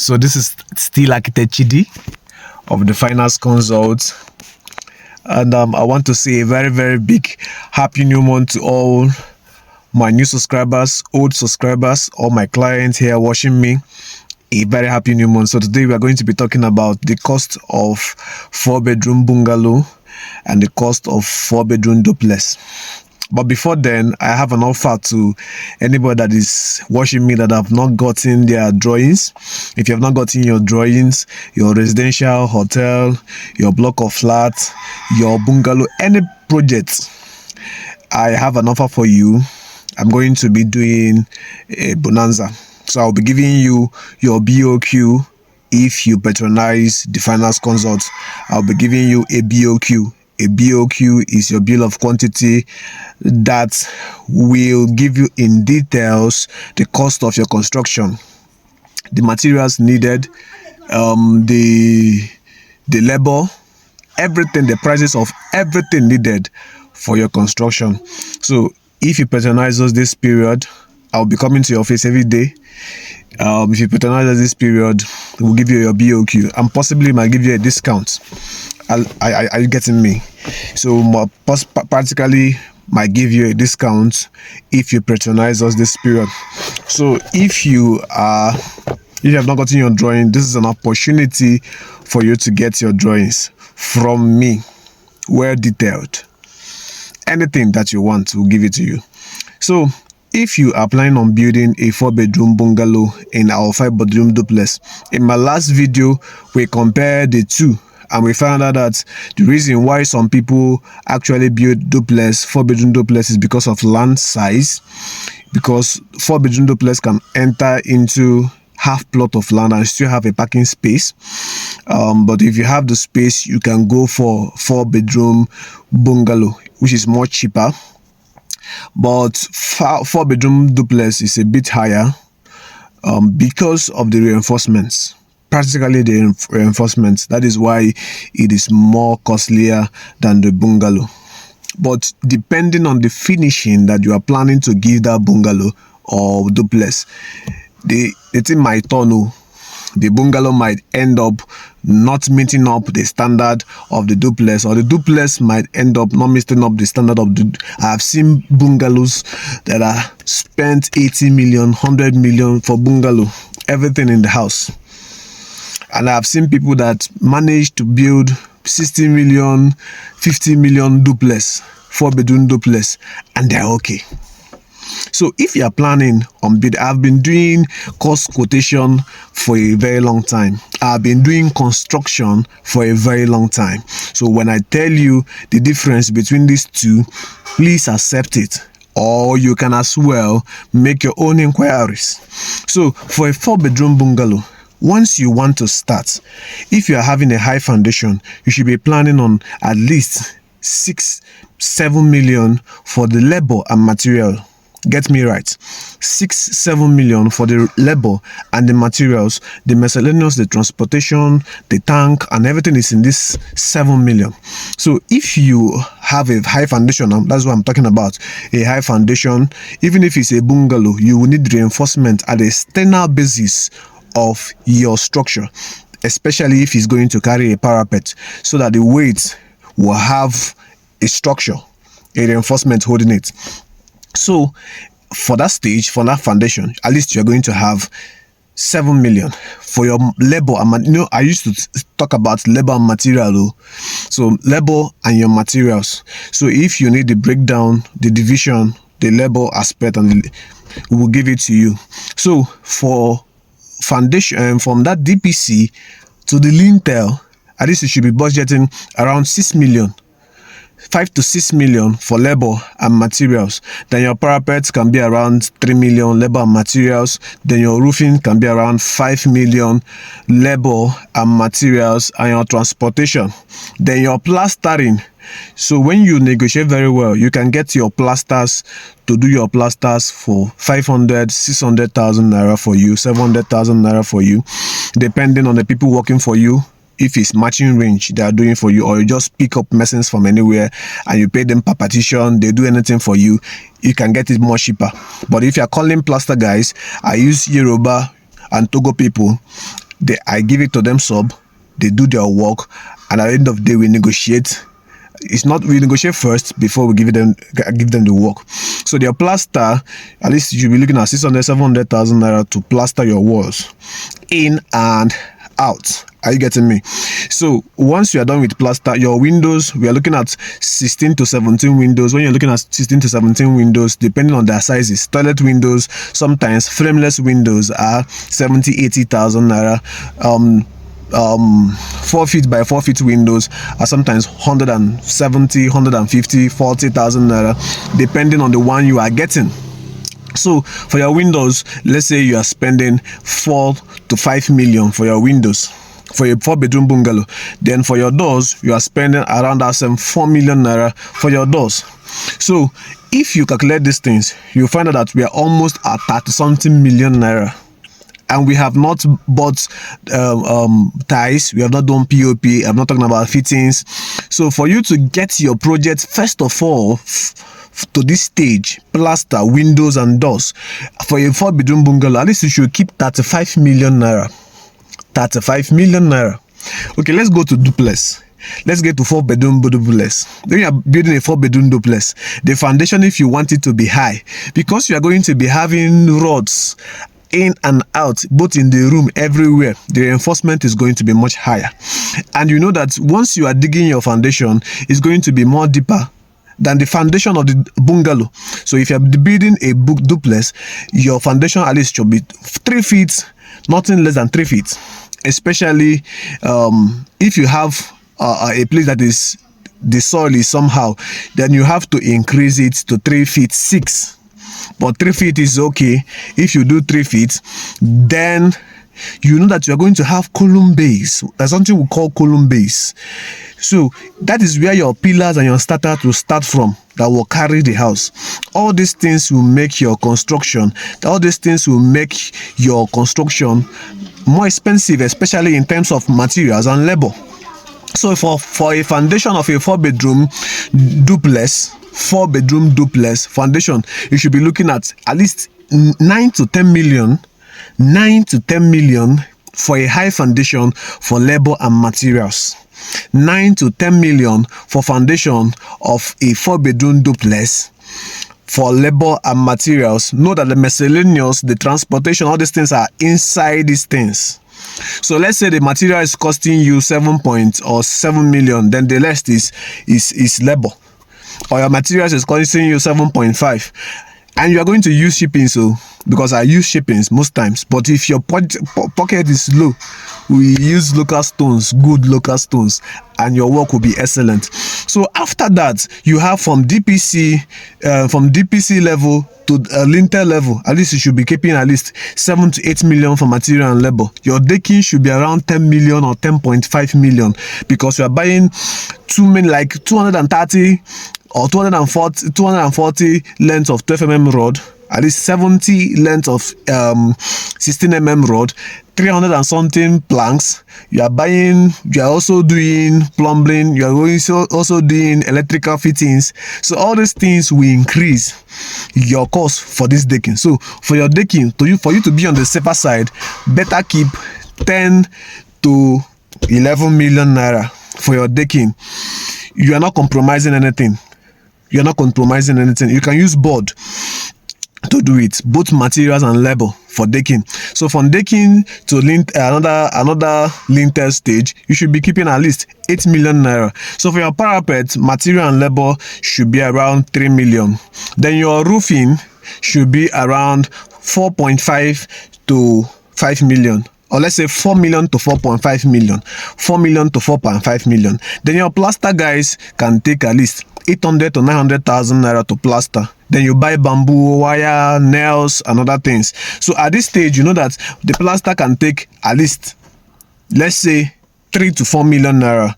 So this is still Architect Chidi of the Finance Consult, and I want to say a very big happy new month to all my new subscribers, old subscribers, all my clients here watching me. A very happy new month. So today we are going to be talking about the cost of 4-bedroom bungalow and the cost of 4-bedroom duplex. But before then, I have an offer to anybody that is watching me that have not gotten their drawings. If you have not gotten your drawings, your residential, hotel, your block of flats, your bungalow, any project, I have an offer for you. I'm going to be doing a bonanza. So I'll be giving you your BOQ if you patronize the Finance Consult. I'll be giving you a BOQ. A BOQ is your bill of quantity that will give you in details the cost of your construction, the materials needed, the labor, everything, the prices of everything needed for your construction. So if you patronize us this period, I'll be coming to your office every day. If you patronize us this period, we'll give you your BOQ and possibly might give you a discount. Are you getting me? So practically might give you a discount if you patronize us this period. So if you have not gotten your drawing, this is an opportunity for you to get your drawings from me, well detailed. Anything that you want, we'll give it to you. So if you are planning on building a 4-bedroom bungalow in our 5-bedroom duplex, in my last video we compared the two and we found out that the reason why some people actually build duplex, 4-bedroom duplex, is because of land size, because 4-bedroom duplex can enter into half plot of land and still have a parking space. But if you have the space, you can go for 4-bedroom bungalow, which is more cheaper. But 4-bedroom duplex is a bit higher because of the reinforcements. Practically the reinforcements. That is why it is more costlier than the bungalow. But depending on the finishing that you are planning to give that bungalow or duplex, the thing might turn. The bungalow might end up not meeting up the standard of the duplex, or the duplex might end up not meeting up the standard of the. I have seen bungalows that are spent 80 million, 100 million for bungalow, everything in the house. And I've seen people that manage to build 60 million, 50 million duplex, 4-bedroom duplex, and they're okay. So if you are planning on build, I've been doing cost quotation for a very long time. I've been doing construction for a very long time. So when I tell you the difference between these two, please accept it, or you can as well make your own inquiries. So for a 4-bedroom bungalow, once you want to start, if you are having a high foundation, you should be planning on at least 6-7 million for the labor and material. Get me right, 6-7 million for the labor and the materials, the miscellaneous, the transportation, the tank, and everything is in this 7 million. So if you have a high foundation, that's what I'm talking about, a high foundation, even if it's a bungalow, you will need reinforcement at the external basis of your structure, especially if it's going to carry a parapet, so that the weight will have a structure, a reinforcement holding it. So for that stage, for that foundation, at least you're going to have 7 million for your labor. And I used to talk about labor and material. So labor and your materials. So if you need the breakdown, the division, the labor aspect, and we will give it to you. So for foundation, from that DPC to the lintel, at least you should be budgeting around 6 million. 5 to 6 million for labor and materials. Then your parapets can be around 3 million labor and materials. Then your roofing can be around 5 million labor and materials, and your transportation. Then your plastering. So when you negotiate very well, you can get your plasters to do your plasters for 500, 600,000 naira for you, 700,000 naira for you, depending on the people working for you. If it's matching range they are doing for you, or you just pick up masons from anywhere and you pay them per partition, they do anything for you, you can get it more cheaper. But if you're calling plaster guys, I use Yoruba and Togo people, I give it to them sub, they do their work, and at the end of the day we negotiate. It's not we negotiate first before we give them the work. So their plaster, at least you'll be looking at 600,000-700,000 naira to plaster your walls in and out. Are you getting me? So once you are done with plaster, your windows, we are looking at 16 to 17 windows. When you're looking at 16 to 17 windows, depending on their sizes, toilet windows, sometimes frameless windows are 70,000-80,000 naira. 4 feet by 4 feet windows are sometimes 170, 150, 40,000 naira, depending on the one you are getting. So for your windows, let's say you are spending 4 to 5 million for your windows for a 4-bedroom bungalow. Then for your doors, you are spending around that same 4 million naira for your doors. So if you calculate these things, you find out that we are almost at 30 something million naira. And we have not bought ties, we have not done POP, I'm not talking about fittings. So for you to get your project, first of all, to this stage, plaster, windows and doors, for a 4-bedroom bungalow, at least you should keep 35 million naira. 35 million naira. Okay, let's go to duplex. Let's get to 4-bedroom duplex. When you are building a 4-bedroom duplex, the foundation, if you want it to be high, because you are going to be having rods in and out, both in the room, everywhere, the reinforcement is going to be much higher. And you know that once you are digging your foundation, it's going to be more deeper than the foundation of the bungalow. So if you're building a duplex, your foundation at least should be 3 feet, nothing less than 3 feet. Especially if you have a place that is, the soil is somehow, then you have to increase it to 3 feet 6. But 3 feet is okay. If you do 3 feet, then you know that you are going to have column base. There's something we call column base. So that is where your pillars and your starter will start from, that will carry the house. All these things will make your construction, more expensive, especially in terms of materials and labor. So for a foundation of a 4-bedroom duplex, 4-bedroom duplex foundation, you should be looking at least 9 to 10 million. 9 to 10 million for a high foundation for labor and materials. 9 to 10 million for foundation of a 4-bedroom duplex for labor and materials. Know that the miscellaneous, the transportation, all these things are inside these things. So let's say the material is costing you 7 million, then the rest is labor. Or your materials is costing you 7.5, and you are going to use shipping. So because I use shippings most times, but if your pocket is low, we use local stones, good local stones, and your work will be excellent. So after that, you have from DPC level to lintel level, at least you should be keeping at least 7 to 8 million for material and labor. Your decking should be around 10 million or 10.5 million, because you are buying like 230 or 240 lengths of 12 mm rod, at least 70 length of 16 mm rod, 300 and something planks. You are also doing plumbing, you are also doing electrical fittings. So all these things will increase your cost for this decking. So for your decking, for you to be on the safer side, better keep 10 to 11 million naira for your decking. You are not compromising anything. You can use board to do it, both materials and labor for decking. So from decking to another lintel stage, you should be keeping at least 8 million naira. So for your parapet, material and labor should be around 3 million. Then your roofing should be around 4.5 to 5 million. Or let's say 4 million to 4.5 million. 4 million to 4.5 million. Then your plaster guys can take at least 800 to 900,000 naira to plaster. Then you buy bamboo, wire, nails, and other things. So at this stage, you know that the plaster can take at least, let's say, 3 to 4 million naira.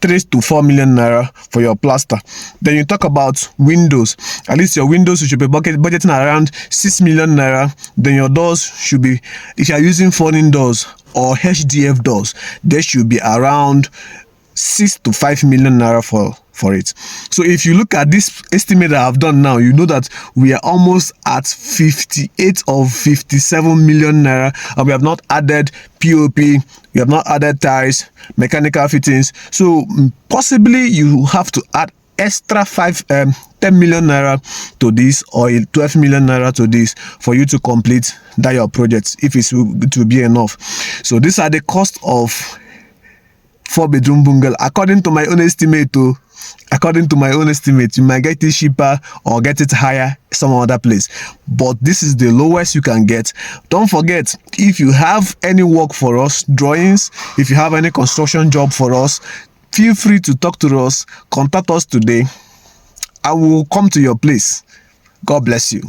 3 to 4 million naira for your plaster. Then you talk about windows. At least your windows, you should be budgeting around 6 million naira. Then your doors should be, if you are using foreign doors or HDF doors, they should be around 6 to 5 million naira for it. So if you look at this estimate that I've done now, you know that we are almost at 58 or 57 million naira, and we have not added POP, we have not added ties, mechanical fittings. So possibly you have to add extra 10 million naira to this, or 12 million naira to this, for you to complete that your project, if it will be enough. So these are the cost of 4-bedroom bungalow according to my own estimate. According to my own estimate, you might get it cheaper or get it higher some other place, but this is the lowest you can get. Don't forget, if you have any work for us, drawings, if you have any construction job for us, feel free to talk to us. Contact us today. I will come to your place. God bless you.